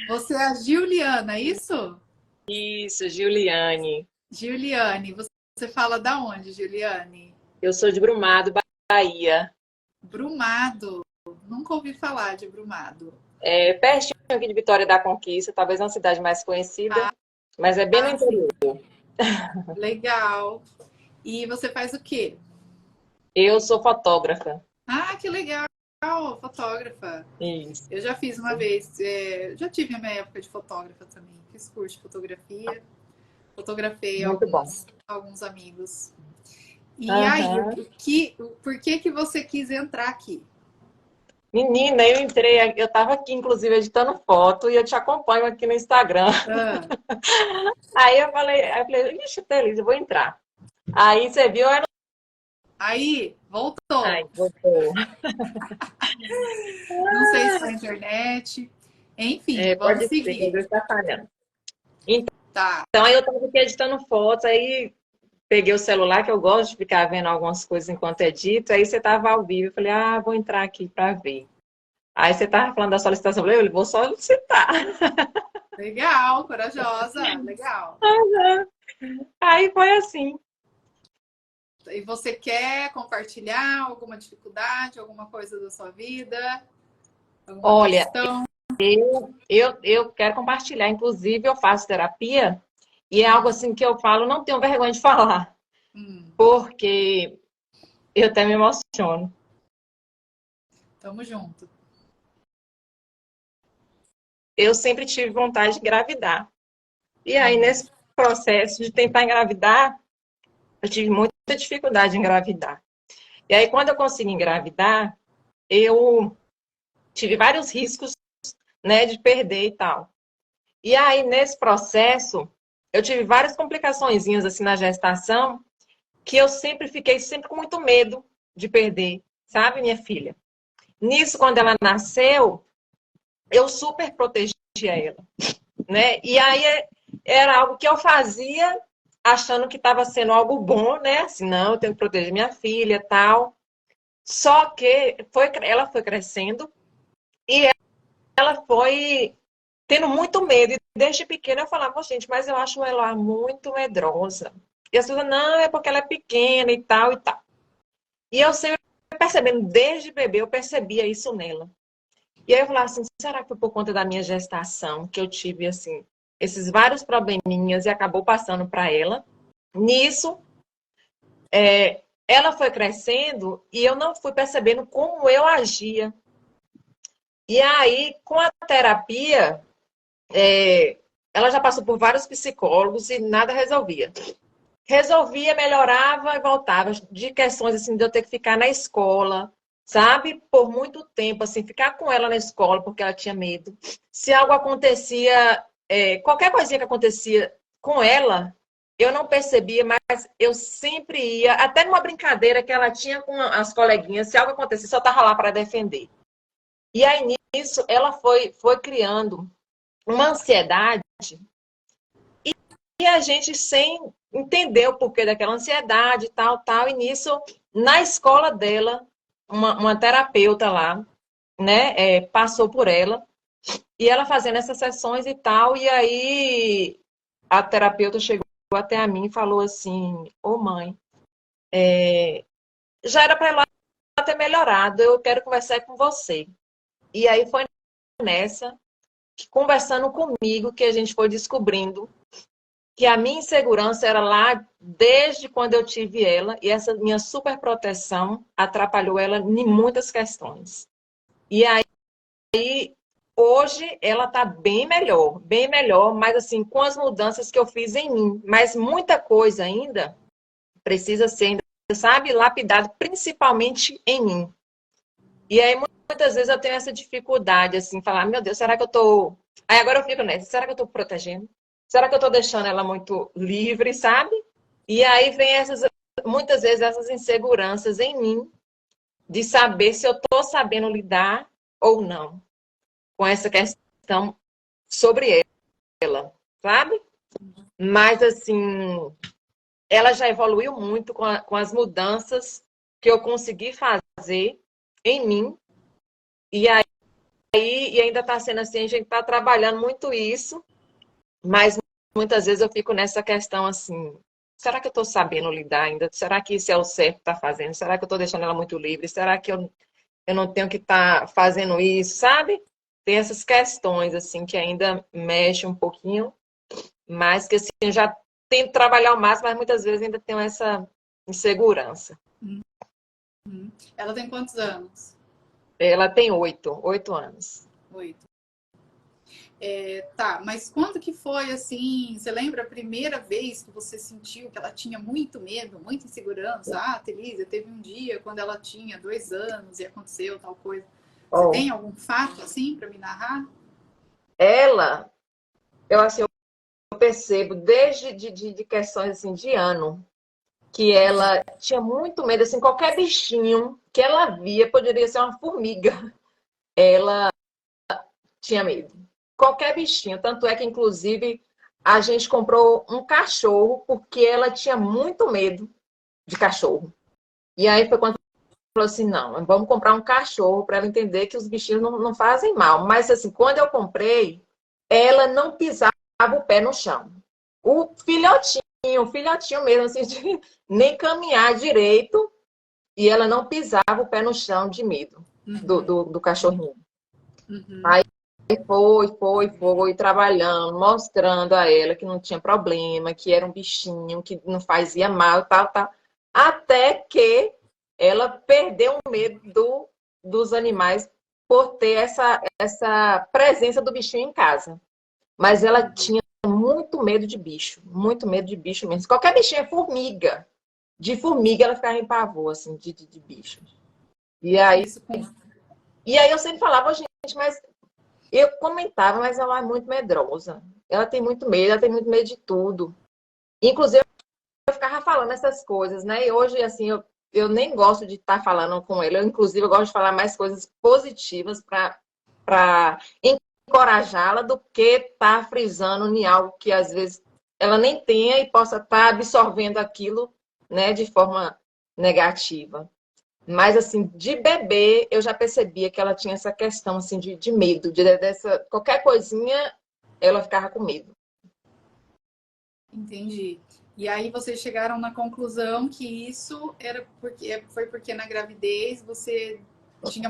Você é a Giuliana, é isso? Isso, Giuliane. Giuliane, você fala da onde, Giuliane? Eu sou de Brumado, Bahia. Brumado. Nunca ouvi falar de Brumado. É pertinho aqui de Vitória da Conquista, talvez uma cidade mais conhecida, mas é bem no Ah, interior. sim. Legal. E você faz o quê? Eu sou fotógrafa. Ah, que legal, fotógrafa. Isso. Eu já fiz uma vez, já tive a minha época de fotógrafa também. Fiz curso de fotografia, fotografei Muito bom. alguns amigos. E aí, Aham. por que que você quis entrar aqui? Menina, eu entrei, eu estava aqui, inclusive, editando foto e eu te acompanho aqui no Instagram. Ah, Aí eu falei, ixi, feliz, eu vou entrar. Aí você viu, eu não... aí, Ai, voltou. voltou. Não sei se foi a internet. Enfim, É, vamos pode ser, que seguir. Deus está falhando. Tá. Então, aí eu estava aqui editando fotos, aí peguei o celular, que eu gosto de ficar vendo algumas coisas enquanto edito, aí você estava ao vivo, eu falei, vou entrar aqui para ver. Aí você estava falando da solicitação, eu falei, vou solicitar. Legal, corajosa, legal. Aí foi assim. E você quer compartilhar alguma dificuldade, alguma coisa da sua vida, alguma Olha, questão? eu quero compartilhar, inclusive eu faço terapia, e é algo Hum, assim que eu falo, não tenho vergonha de falar, hum, porque eu até me emociono. tamo junto. Eu sempre tive vontade de engravidar. E aí, Hum, nesse processo de tentar engravidar, eu tive muita dificuldade em engravidar. E aí, quando eu consegui engravidar, eu tive vários riscos, né, de perder e tal. E aí, nesse processo, eu tive várias complicaçõezinhas assim na gestação, que eu sempre fiquei sempre com muito medo de perder, sabe, minha filha? Nisso, quando ela nasceu, eu super protegi ela, né? E aí era algo que eu fazia achando que estava sendo algo bom, né? Assim, não, eu tenho que proteger minha filha, tal. Só que ela foi crescendo e ela foi tendo muito medo. E desde pequena eu falava, gente, mas eu acho ela muito medrosa. E as pessoas, não, é porque ela é pequena e tal e tal. E eu sempre percebendo, desde bebê, eu percebia isso nela. E aí eu falava assim, será que foi por conta da minha gestação que eu tive, assim, esses vários probleminhas e acabou passando para ela? Nisso, ela foi crescendo e eu não fui percebendo como eu agia. E aí, com a terapia, ela já passou por vários psicólogos e nada resolvia. Resolvia, melhorava e voltava. De questões assim de eu ter que ficar na escola, sabe? Por muito tempo, assim, ficar com ela na escola porque ela tinha medo. Se algo acontecia, qualquer coisinha que acontecia com ela, eu não percebia, mas eu sempre ia, até numa brincadeira que ela tinha com as coleguinhas, se algo acontecia, eu estava lá para defender. E aí nisso ela foi criando uma ansiedade e a gente sem entender o porquê daquela ansiedade, tal, tal. E nisso, na escola dela, uma terapeuta lá, né, passou por ela, e ela fazendo essas sessões e tal, e aí a terapeuta chegou até a mim e falou assim, ô mãe, já era para ela ter melhorado, eu quero conversar com você. E aí foi nessa, que, conversando comigo, que a gente foi descobrindo que a minha insegurança era lá desde quando eu tive ela, e essa minha superproteção atrapalhou ela em muitas questões. E aí, hoje, ela está bem melhor, mas assim, com as mudanças que eu fiz em mim. Mas muita coisa ainda precisa ser, ainda, sabe, lapidado, principalmente em mim. E aí, muitas vezes, eu tenho essa dificuldade, assim, falar, meu Deus, será que eu tô... Aí agora eu fico nessa, será que eu tô protegendo? Será que eu tô deixando ela muito livre, sabe? E aí vem muitas vezes, essas inseguranças em mim, de saber se eu tô sabendo lidar ou não com essa questão sobre ela, sabe? Mas, assim, ela já evoluiu muito com as mudanças que eu consegui fazer em mim. E e ainda está sendo assim, a gente está trabalhando muito isso, mas muitas vezes eu fico nessa questão assim, será que eu estou sabendo lidar ainda? Será que isso é o certo que está fazendo? Será que eu estou deixando ela muito livre? Será que eu não tenho que estar fazendo isso, sabe? Tem essas questões, assim, que ainda mexem um pouquinho, mas que, assim, eu já tento trabalhar ao máximo, mas muitas vezes ainda tenho essa insegurança. Ela tem quantos anos? Ela tem 8 anos. 8. Tá, mas quando que foi assim? Você lembra a primeira vez que você sentiu que ela tinha muito medo, muita insegurança? Ah, Telísia, teve um dia quando ela tinha 2 anos e aconteceu tal coisa. Você Oh, tem algum fato assim para me narrar? ela, eu assim, eu percebo desde de questões assim, de ano, que ela tinha muito medo, assim, qualquer bichinho que ela via, poderia ser uma formiga, ela tinha medo. Qualquer bichinho, tanto é que, inclusive, a gente comprou um cachorro porque ela tinha muito medo de cachorro. E aí foi quando falou assim, não, vamos comprar um cachorro para ela entender que os bichinhos não fazem mal. Mas assim, quando eu comprei, ela não pisava o pé no chão. O filhotinho mesmo, assim, de nem caminhar direito, e ela não pisava o pé no chão de medo do cachorrinho. Uhum. Aí foi trabalhando, mostrando a ela que não tinha problema, que era um bichinho, que não fazia mal, tal, tal. Até que ela perdeu o medo dos animais por ter essa presença do bichinho em casa. Mas ela tinha muito medo de bicho mesmo. Qualquer bichinho é formiga. De formiga ela ficava em pavor, assim, de bicho. E aí, Isso com. e aí eu sempre falava, gente, mas eu comentava, mas ela é muito medrosa. Ela tem muito medo, ela tem muito medo de tudo. Inclusive, eu ficava falando essas coisas, né? E hoje, assim, eu nem gosto de estar falando com ela. Eu, inclusive, eu gosto de falar mais coisas positivas para encorajá-la do que estar frisando em algo que, às vezes, ela nem tenha e possa estar absorvendo aquilo, né, de forma negativa. Mas, assim, de bebê, eu já percebia que ela tinha essa questão, assim, de medo. Dessa, qualquer coisinha, ela ficava com medo. Entendi. E aí vocês chegaram na conclusão que isso foi porque na gravidez você tinha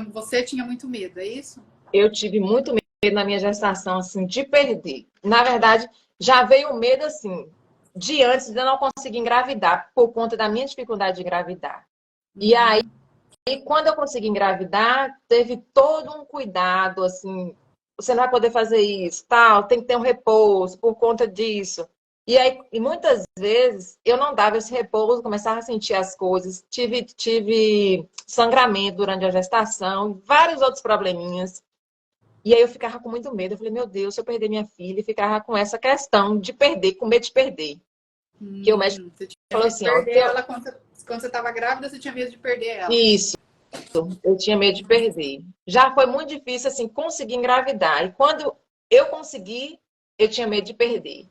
muito medo, é isso? Eu tive muito medo na minha gestação, assim, de perder. Na verdade, já veio o medo, assim, de antes de eu não conseguir engravidar, por conta da minha dificuldade de engravidar. E aí, Uhum. quando eu consegui engravidar, teve todo um cuidado, assim, você não vai poder fazer isso, tal, tem que ter um repouso por conta disso. E aí, e muitas vezes, eu não dava esse repouso, começava a sentir as coisas, tive sangramento durante a gestação, vários outros probleminhas. E aí eu ficava com muito medo. Eu falei, meu Deus, se eu perder minha filha, e ficava com essa questão de perder, com medo de perder. Que o médico Você tinha falou medo de assim, ó, perder ela quando você estava grávida, você tinha medo de perder ela. isso, eu tinha medo de perder. Já foi muito difícil, assim, conseguir engravidar. E quando eu consegui, eu tinha medo de perder.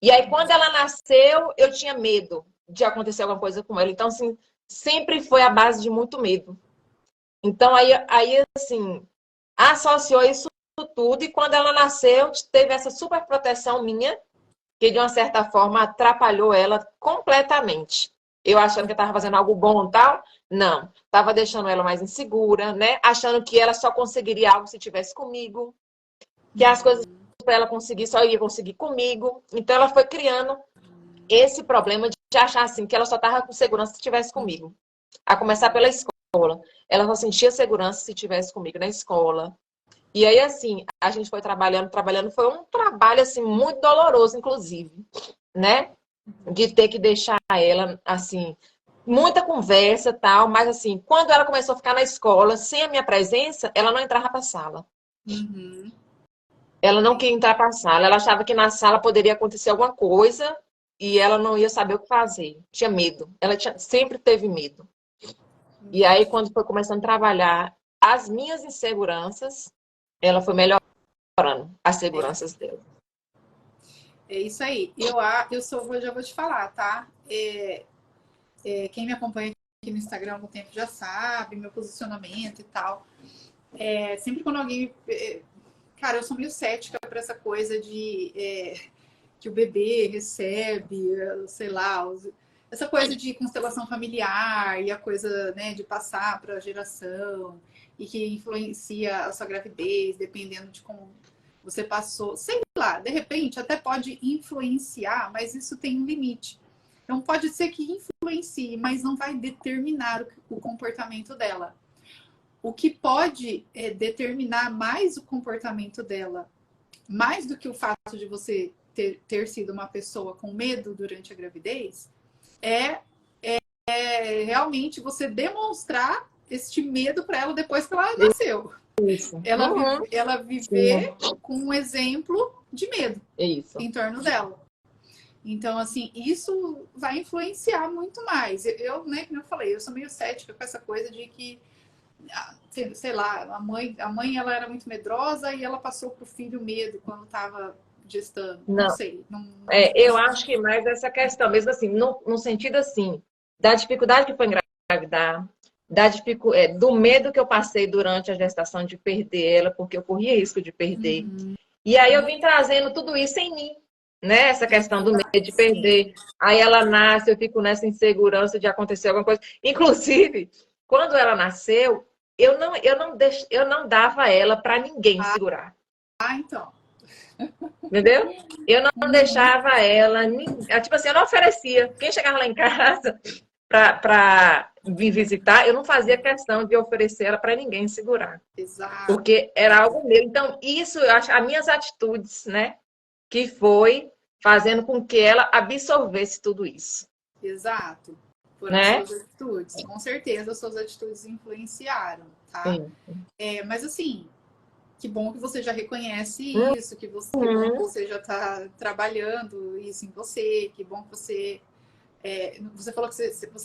E aí, quando ela nasceu, eu tinha medo de acontecer alguma coisa com ela. Então, assim, sempre foi a base de muito medo. Então, aí assim, associou isso tudo. E quando ela nasceu, teve essa super proteção minha, que de uma certa forma atrapalhou ela completamente. Eu achando que eu estava fazendo algo bom e tal, não. Estava deixando ela mais insegura, né? Achando que ela só conseguiria algo se tivesse comigo, que as coisas para ela conseguir só ia conseguir comigo. Então ela foi criando esse problema de achar assim que ela só estava com segurança se estivesse comigo. A começar pela escola. Ela só sentia segurança se estivesse comigo na escola. E aí, assim, a gente foi trabalhando, foi um trabalho, assim, muito doloroso, inclusive, né? De ter que deixar ela, assim, muita conversa e tal, mas, assim, quando ela começou a ficar na escola, sem a minha presença, ela não entrava para a sala. Uhum. Ela não queria entrar para a sala, ela achava que na sala poderia acontecer alguma coisa e ela não ia saber o que fazer. Tinha medo, sempre teve medo. E aí, Entendi. quando foi começando a trabalhar as minhas inseguranças, ela foi melhorando as seguranças dela. É isso aí. Já vou te falar, tá? Quem me acompanha aqui no Instagram há algum tempo já sabe meu posicionamento e tal. Sempre quando alguém... Cara, eu sou meio cética para essa coisa de que o bebê recebe, sei lá, essa coisa de constelação familiar e a coisa, né, de passar para a geração e que influencia a sua gravidez, dependendo de como você passou. Sei lá, de repente até pode influenciar, mas isso tem um limite. Então pode ser que influencie, mas não vai determinar o comportamento dela. O que pode determinar mais o comportamento dela, mais do que o fato de você ter sido uma pessoa com medo durante a gravidez, é realmente você demonstrar este medo para ela depois que ela nasceu. Isso. Ela viver com um exemplo de medo Isso. em torno dela. Então, assim, isso vai influenciar muito mais. Eu, né, como eu falei, eu sou meio cética com essa coisa de que, sei lá, a mãe ela era muito medrosa e ela passou pro filho medo quando estava gestando. Não sei. Eu acho que mais essa questão, mesmo assim, no sentido assim, da dificuldade que foi engravidar, do medo que eu passei durante a gestação de perder ela, porque eu corria risco de perder. E aí eu vim trazendo tudo isso em mim, né? Essa questão do medo de perder. Aí ela nasce, eu fico nessa insegurança de acontecer alguma coisa. Inclusive, quando ela nasceu, eu não dava ela para ninguém segurar. Então. Entendeu? Eu não deixava ela, tipo assim, eu não oferecia. Quem chegava lá em casa para vir visitar, eu não fazia questão de oferecer ela para ninguém segurar. Exato. Porque era algo meu. Então, isso, eu acho, as minhas atitudes, né? Que foi fazendo com que ela absorvesse tudo isso. Exato. Foram Né? suas atitudes. Com certeza, suas atitudes influenciaram, tá? Mas assim, que bom que você já reconhece isso, que bom que você já está trabalhando isso em você, que bom que você... você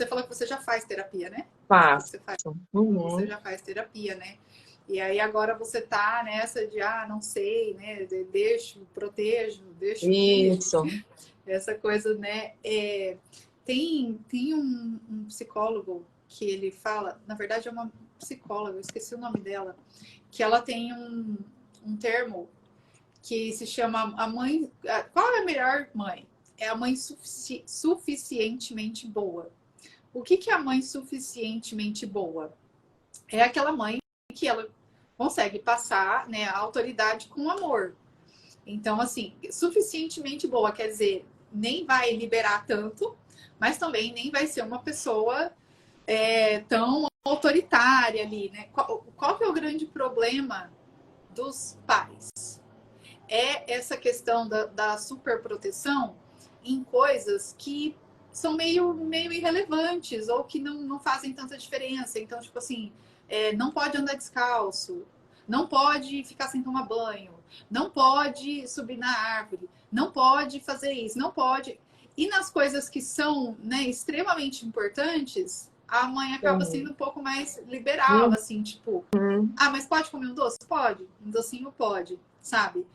falou que você já faz terapia, né? Faço. Você já faz terapia, né? E aí agora você tá nessa de, não sei, né? Protejo, deixo isso. ir. Essa coisa, né? Tem um psicólogo que ele fala, na verdade é uma psicóloga, eu esqueci o nome dela, que ela tem um termo que se chama a mãe... Qual é a melhor mãe? É a mãe suficientemente boa. O que é a mãe suficientemente boa? É aquela mãe que ela consegue passar, né, a autoridade com amor. Então, assim, suficientemente boa, quer dizer, nem vai liberar tanto, mas também nem vai ser uma pessoa tão autoritária ali, né? Qual que é o grande problema dos pais? É essa questão da superproteção em coisas que são meio irrelevantes ou que não fazem tanta diferença. Então, tipo assim, não pode andar descalço, não pode ficar sem tomar banho, não pode subir na árvore, não pode fazer isso, não pode. E nas coisas que são, né, extremamente importantes, a mãe acaba sendo um pouco mais liberal, assim, tipo, mas pode comer um doce? Pode. Um docinho pode, sabe?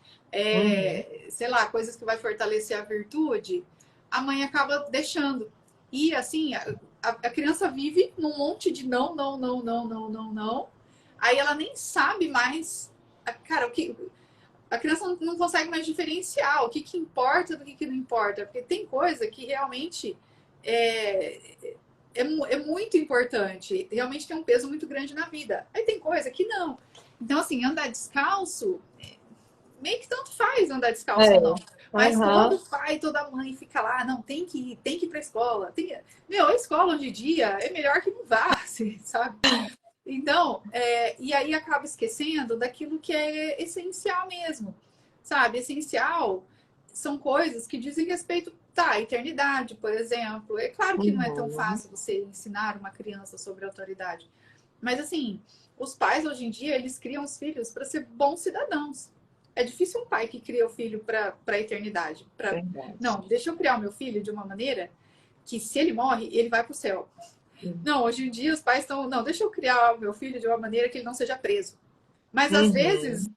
Sei lá, coisas que vai fortalecer a virtude, a mãe acaba deixando. E assim, a criança vive num monte de não, não, não, não, não, não, não. Aí ela nem sabe mais, cara, o que a criança não consegue mais diferenciar o que importa do que não importa, porque tem coisa que realmente é muito importante, realmente tem um peso muito grande na vida. Aí tem coisa que não. Então, assim, andar descalço, meio que tanto faz andar descalço ou não. Mas todo pai, toda mãe fica lá, não, tem que ir pra escola. A escola hoje em dia é melhor que não vá, assim, sabe? Então, e aí acaba esquecendo daquilo que é essencial mesmo, sabe? Essencial são coisas que dizem respeito, à eternidade, por exemplo. É claro que não é tão fácil você ensinar uma criança sobre autoridade, mas assim, os pais hoje em dia, eles criam os filhos para ser bons cidadãos. É difícil um pai que cria o filho para a eternidade. Não, deixa eu criar o meu filho de uma maneira que se ele morre, ele vai para o céu. Não, hoje em dia os pais estão... Não, deixa eu criar o meu filho de uma maneira que ele não seja preso. Mas às vezes,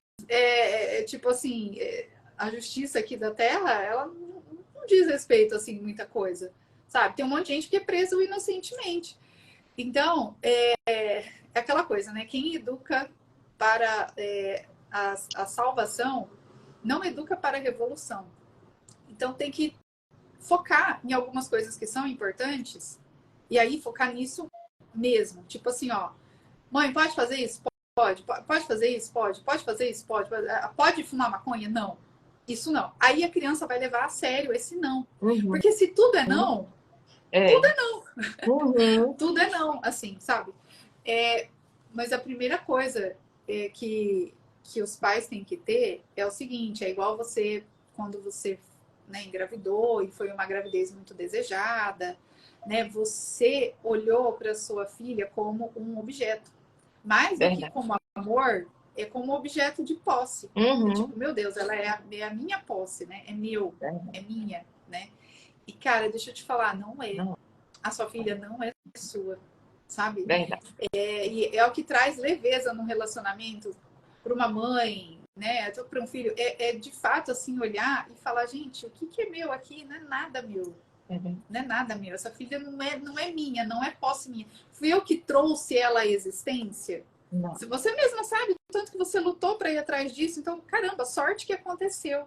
tipo assim, a justiça aqui da Terra, ela não diz respeito assim muita coisa, sabe? Tem um monte de gente que é preso inocentemente. Então, é aquela coisa, né? Quem educa para a salvação, não educa para a revolução. Então tem que focar em algumas coisas que são importantes e aí focar nisso mesmo. Tipo assim, ó, mãe, pode fazer isso? Pode. Pode fazer isso? Pode. Pode fazer isso? Pode. Pode fumar maconha? Não. Isso não. Aí a criança vai levar a sério esse não. Porque se tudo é não, tudo é não. Tudo é não, assim, sabe? Mas a primeira coisa que os pais têm que ter é o seguinte, é igual você, quando você, né, engravidou e foi uma gravidez muito desejada, né, você olhou para sua filha como um objeto. Mais do que como amor, é como objeto de posse. Tipo, meu Deus, ela é a minha posse, né? É meu, é minha, né? E, cara, deixa eu te falar, não é. A sua filha não é sua, sabe? E é o que traz leveza no relacionamento para uma mãe, né? Para um filho. É de fato, assim, olhar e falar, gente, o que é meu aqui? Não é nada meu. Não é nada meu. Essa filha não é minha, não é posse minha. Fui eu que trouxe ela à existência. Não. Se você mesma sabe, tanto que você lutou para ir atrás disso, então, caramba, sorte que aconteceu.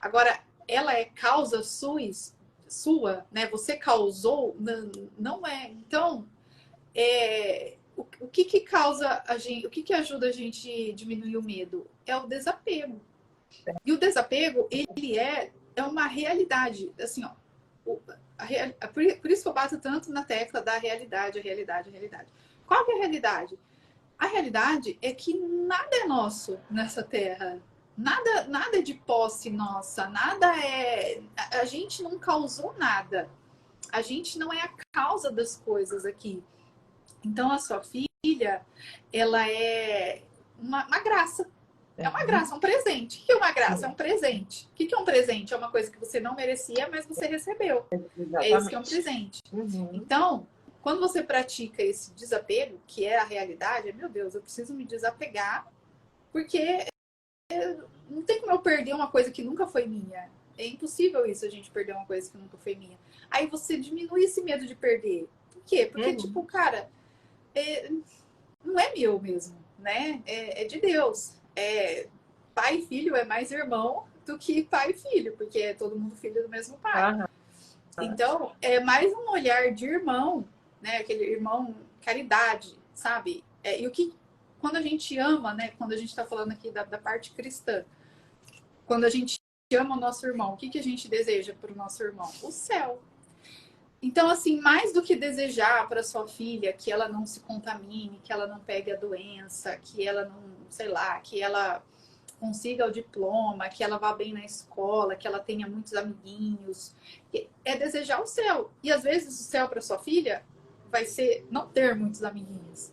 Agora, ela é causa sua, né? Você causou, não é. Então, o que causa a gente, o que ajuda a gente a diminuir o medo? É o desapego. E o desapego, ele é uma realidade, assim, ó. Por isso que eu bato tanto na tecla da realidade, a realidade, a realidade. Qual que é a realidade? A realidade é que nada é nosso nessa terra. Nada é de posse nossa. Nada é... A gente não causou nada. A gente não é a causa das coisas aqui. Então, a sua filha, ela é uma graça. É uma graça, um presente. O que é uma graça? É um presente. O que é um presente? É uma coisa que você não merecia, mas você recebeu. Exatamente. É isso que é um presente. Então, quando você pratica esse desapego, que é a realidade, meu Deus, eu preciso me desapegar, porque não tem como eu perder uma coisa que nunca foi minha. É impossível isso, a gente perder uma coisa que nunca foi minha. Aí você diminui esse medo de perder. Por quê? Porque, tipo, cara, não é meu mesmo, né? É de Deus. Pai e filho é mais irmão do que pai e filho, porque é todo mundo filho do mesmo pai. Então, é mais um olhar de irmão, né? Aquele irmão caridade, sabe? E quando a gente ama, né? Quando a gente está falando aqui da parte cristã, quando a gente ama o nosso irmão, o que a gente deseja para o nosso irmão? O céu. Então, assim, mais do que desejar para sua filha que ela não se contamine, que ela não pegue a doença, que ela não, sei lá, que ela consiga o diploma, que ela vá bem na escola, que ela tenha muitos amiguinhos, é desejar o céu. E às vezes o céu para sua filha vai ser não ter muitos amiguinhos.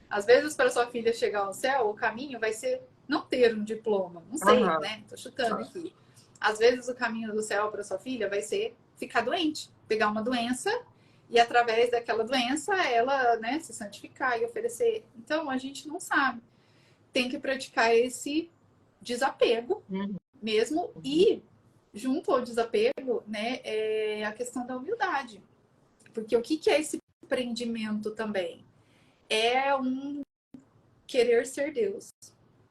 Às vezes para sua filha chegar ao céu, o caminho vai ser não ter um diploma. Não sei, né? Tô chutando aqui. Às vezes o caminho do céu para sua filha vai ser ficar doente, pegar uma doença e através daquela doença ela, né, se santificar e oferecer. Então a gente não sabe. Tem que praticar esse desapego mesmo e junto ao desapego, né, é a questão da humildade. Porque o que é esse prendimento também? É um querer ser Deus.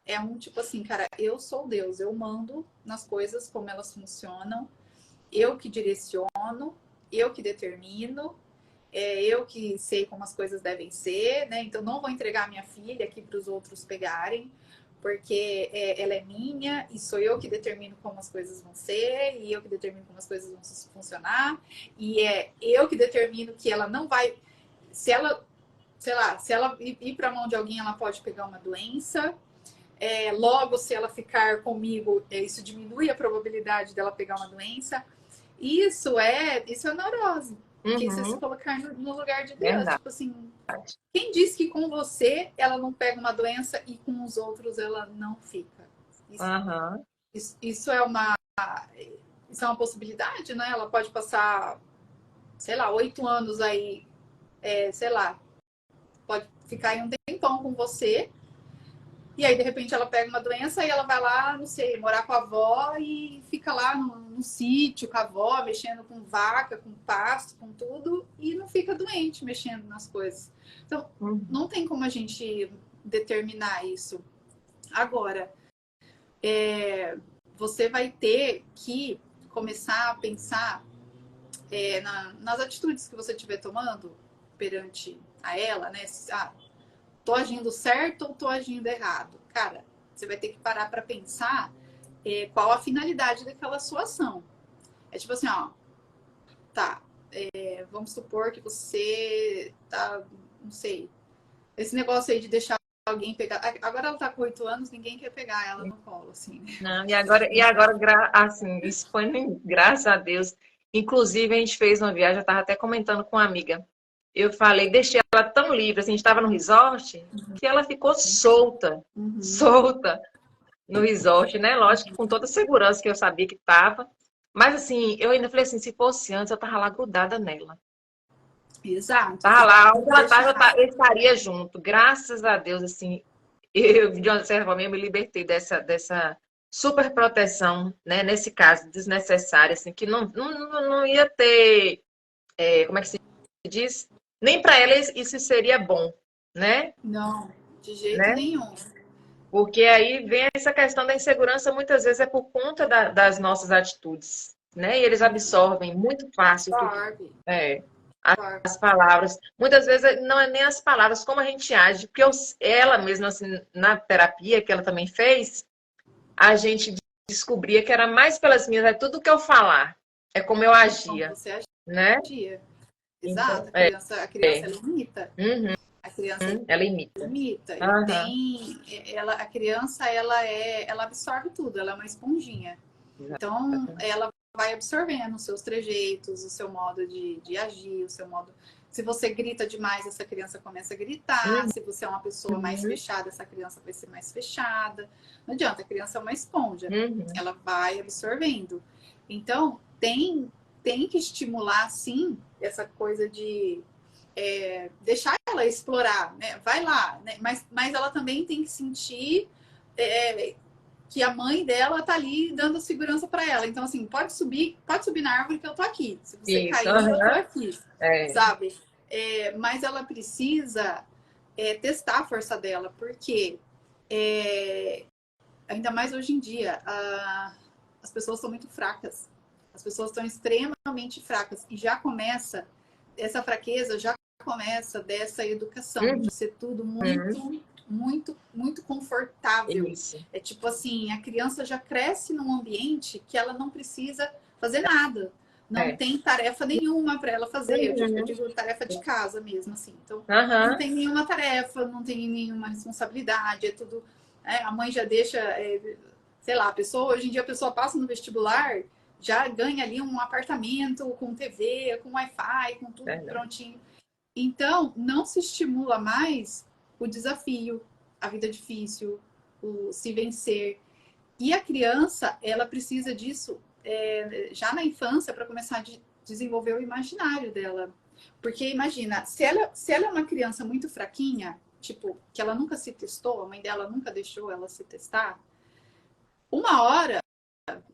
É um tipo assim, cara, eu sou Deus, eu mando nas coisas como elas funcionam, eu que direciono, eu que determino, eu que sei como as coisas devem ser, né? Então não vou entregar minha filha aqui para os outros pegarem, porque ela é minha e sou eu que determino como as coisas vão ser, e eu que determino como as coisas vão funcionar, e é eu que determino que ela não vai... Se ela, sei lá, se ela ir para a mão de alguém, ela pode pegar uma doença. Logo, se ela ficar comigo, isso diminui a probabilidade dela pegar uma doença. Isso é neurose. Porque isso é se colocar no lugar de Deus. Tipo assim, quem diz que com você ela não pega uma doença e com os outros ela não fica? Isso é uma possibilidade, né? Ela pode passar, sei lá, 8 anos aí, sei lá, pode ficar aí um tempão com você. E aí, de repente, ela pega uma doença e ela vai lá, não sei, morar com a avó e fica lá no sítio com a avó, mexendo com vaca, com pasto, com tudo, e não fica doente mexendo nas coisas. Então, não tem como a gente determinar isso. Agora, você vai ter que começar a pensar nas atitudes que você estiver tomando perante a ela, né? Tô agindo certo ou tô agindo errado? Cara, você vai ter que parar para pensar qual a finalidade daquela sua ação. É tipo assim, ó, tá, vamos supor que você tá, não sei, esse negócio aí de deixar alguém pegar. Agora ela tá com 8 anos, ninguém quer pegar ela no colo, assim, né? Não, e agora, assim, isso foi, graças a Deus. Inclusive, a gente fez uma viagem, eu estava até comentando com uma amiga. Eu falei, deixei ela tão livre, assim, a gente estava no resort, que ela ficou solta, solta no resort, né? Lógico que com toda a segurança que eu sabia que estava. Mas, assim, eu ainda falei assim, se fosse antes, eu estava lá grudada nela. Exato. Tava Você lá, tem onde que ela estava, deixar. eu estaria junto. Graças a Deus, assim, eu, de uma certa forma, eu me libertei dessa super proteção, né? Nesse caso, desnecessária, assim, que não ia ter, como é que se diz? Nem para ela isso seria bom, né? Não, de jeito Né? nenhum. Porque aí vem essa questão da insegurança, muitas vezes é por conta das nossas atitudes, né? E eles absorvem muito fácil tudo, Barbie, é, Barbie. as palavras. Muitas vezes não é nem as palavras, como a gente age, porque ela mesma, assim, na terapia que ela também fez, a gente descobria que era mais pelas minhas, é tudo que eu falar, é como eu Como agia, você né? agia. Exato. Então, A criança ela imita. uhum, A criança ela imita. imita. E Aham, tem. A criança, ela absorve tudo, ela é uma esponjinha. Então, exatamente. ela vai absorvendo os seus trejeitos, o seu modo de agir, o seu modo. Se você grita demais, essa criança começa a gritar. Uhum, Se você é uma pessoa mais fechada, essa criança vai ser mais fechada. Não adianta, a criança é uma esponja. uhum, Ela vai absorvendo. Então, tem que estimular, sim, essa coisa de deixar ela explorar, né? Vai lá, né? Mas ela também tem que sentir que a mãe dela tá ali dando segurança para ela. Então, assim, pode subir na árvore que eu tô aqui. Se você isso, cair, eu tô aham, aqui, é, sabe? Mas ela precisa testar a força dela, porque ainda mais hoje em dia, as pessoas estão muito fracas. As pessoas estão extremamente fracas. E essa fraqueza já começa dessa educação, uhum, de ser tudo muito, muito, muito confortável. isso, É tipo assim, a criança já cresce num ambiente que ela não precisa fazer nada. Não é, tem tarefa nenhuma para ela fazer. Eu uhum, digo tarefa de casa mesmo, assim. Então, não aham, tem nenhuma tarefa, não tem nenhuma responsabilidade, é tudo a mãe já deixa, sei lá, hoje em dia a pessoa passa no vestibular, já ganha ali um apartamento com TV, com Wi-Fi, com tudo verdade. prontinho. Então, não se estimula mais o desafio, a vida difícil, o se vencer. E a criança, ela precisa disso já na infância para começar a desenvolver o imaginário dela. Porque imagina, se ela é uma criança muito fraquinha, tipo, que ela nunca se testou, a mãe dela nunca deixou ela se testar, uma hora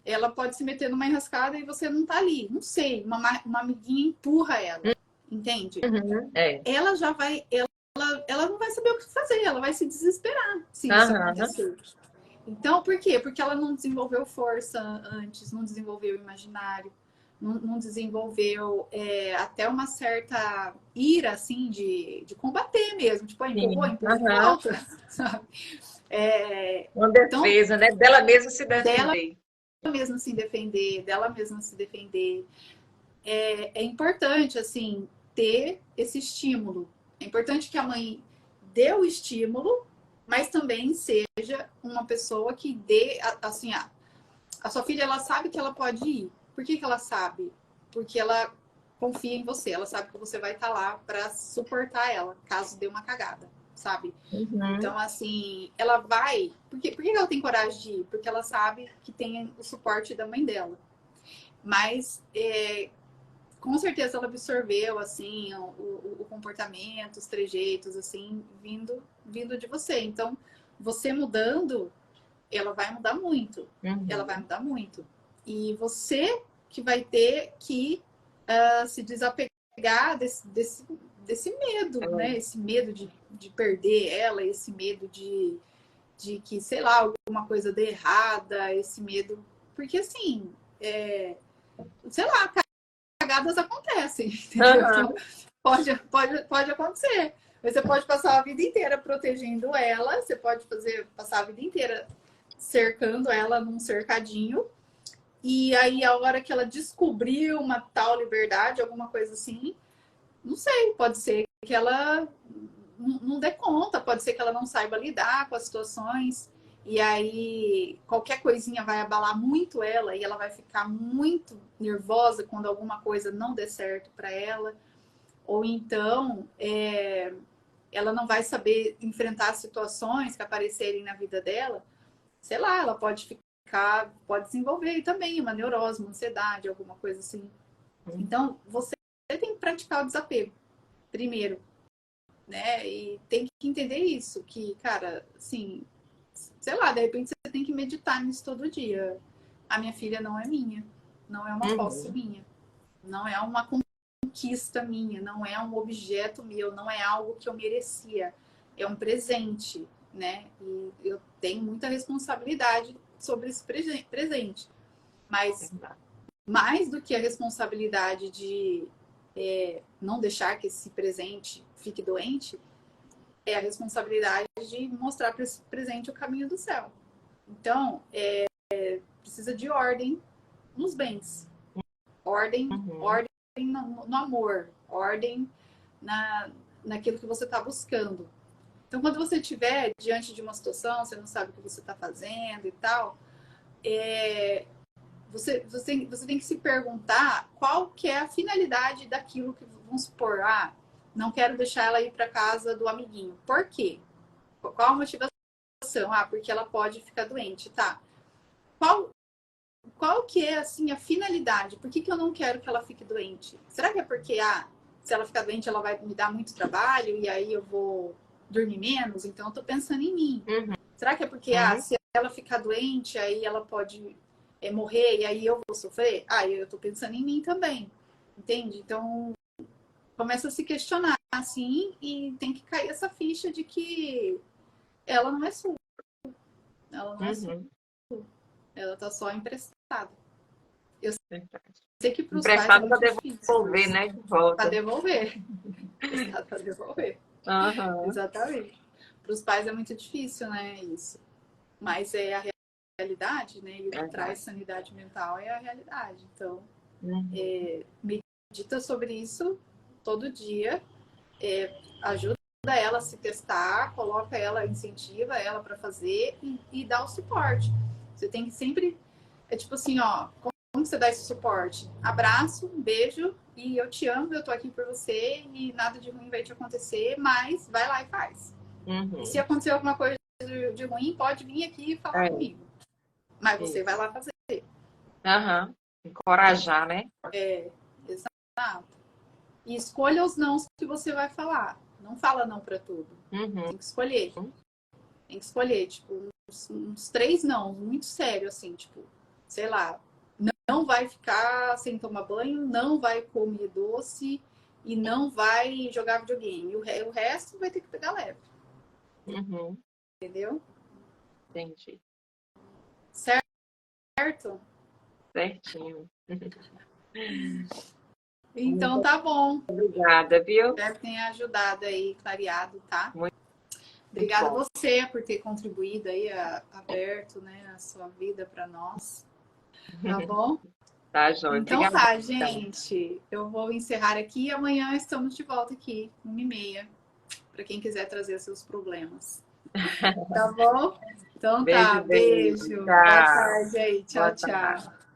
ela pode se meter numa enrascada e você não tá ali. Não sei, uma amiguinha empurra ela, entende? Uhum, é, Ela já vai, ela não vai saber o que fazer, ela vai se desesperar se isso aham, acontecer. Então, por quê? Porque ela não desenvolveu força antes, não desenvolveu imaginário, não desenvolveu até uma certa ira, assim, de combater mesmo. Tipo, empurrou, sim, empurra de aham. volta, sabe? Uma Então, defesa, né? Dela mesma se dela defender. mesma se defender, dela mesma se defender. É importante, assim, ter esse estímulo. É importante que a mãe dê o estímulo, mas também seja uma pessoa que dê, assim, a sua filha, ela sabe que ela pode ir. Por que ela sabe? Porque ela confia em você, ela sabe que você vai estar lá para suportar ela, caso dê uma cagada, sabe? Uhum, Então, assim, ela vai. Por que ela tem coragem de ir? Porque ela sabe que tem o suporte da mãe dela. Mas com certeza ela absorveu assim o comportamento, os trejeitos assim vindo de você. Então, você mudando, ela vai mudar muito. Ela vai uhum, mudar muito. E você que vai ter que se desapegar desse medo, né? é, Esse medo de perder ela, esse medo de que, sei lá, alguma coisa dê errada, esse medo. Porque, assim, sei lá, cagadas acontecem, entendeu? Aham. Então, pode acontecer. Você pode passar a vida inteira protegendo ela, você pode passar a vida inteira cercando ela num cercadinho, e aí a hora que ela descobrir uma tal liberdade, alguma coisa assim, não sei, pode ser que ela não dê conta, pode ser que ela não saiba lidar com as situações, e aí qualquer coisinha vai abalar muito ela e ela vai ficar muito nervosa quando alguma coisa não der certo para ela, ou então ela não vai saber enfrentar situações que aparecerem na vida dela, sei lá, ela pode desenvolver também uma neurose, uma ansiedade, alguma coisa assim. Então, você tem que praticar o desapego primeiro, né? E tem que entender isso, que, cara, assim, sei lá, de repente você tem que meditar nisso todo dia. A minha filha não é minha, não é uma posse Uhum. minha, não é uma conquista minha, não é um objeto meu, não é algo que eu merecia, é um presente, né? E eu tenho muita responsabilidade sobre esse presente. Mas mais do que a responsabilidade de não deixar que esse presente fique doente, é a responsabilidade de mostrar para esse presente o caminho do céu. Então, precisa de ordem nos bens. Ordem, Uhum. ordem no amor. Ordem naquilo que você está buscando. Então, quando você estiver diante de uma situação, você não sabe o que você está fazendo e tal, você tem que se perguntar qual que é a finalidade daquilo que, vamos supor, não quero deixar ela ir para casa do amiguinho. Por quê? Qual a motivação? Porque ela pode ficar doente, tá? Qual que é, assim, a finalidade? Por que eu não quero que ela fique doente? Será que é porque, se ela ficar doente, ela vai me dar muito trabalho e aí eu vou dormir menos? Então, eu tô pensando em mim. Uhum. Será que é porque, Uhum. se ela ficar doente, aí ela pode morrer e aí eu vou sofrer? Eu tô pensando em mim também, entende? Então, começa a se questionar, assim, e tem que cair essa ficha de que ela não é sua. Ela não é sua. Uhum. Ela tá só emprestada. Eu Verdade. sei que para os pais é Emprestado para muito difícil devolver, isso. né? De Para volta. devolver. Emprestado para devolver. Aham. Exatamente. Para os pais é muito difícil, né? Isso. Mas é a realidade, né? E o que traz Verdade. sanidade mental é a realidade. Então, Uhum. medita sobre isso todo dia, ajuda ela a se testar, coloca ela, incentiva ela para fazer e dá o suporte. Você tem que sempre. É tipo assim, ó, como você dá esse suporte? Abraço, um beijo e eu te amo, eu tô aqui por você e nada de ruim vai te acontecer, mas vai lá e faz. E se Uhum. acontecer alguma coisa de ruim, pode vir aqui e falar É, comigo. Mas você vai isso. lá fazer, Aham. entende? Encorajar, né? Exato. E escolha os nãos que você vai falar. Não fala não para tudo. Uhum. Tem que escolher. Tem que escolher, tipo, uns 3 não, muito sério, assim, tipo, sei lá, não vai ficar sem tomar banho, não vai comer doce e não vai jogar videogame. O resto vai ter que pegar leve, Uhum. entendeu? Entendi. Certo? Certinho. Então Muito tá bom. obrigada, viu? Espero que tenha ajudado aí, clareado, tá? Muito, muito Obrigada a bom. você por ter contribuído aí, aberto, né, a sua vida para nós, tá bom? Tá, joia. Então Obrigada. tá, gente. Eu vou encerrar aqui e amanhã estamos de volta aqui, 1h30, para quem quiser trazer seus problemas. Tá bom? Então Beijo, tá, beijo. beijo. Boa Tchau. tarde aí. Boa Tchau, tarde. tchau.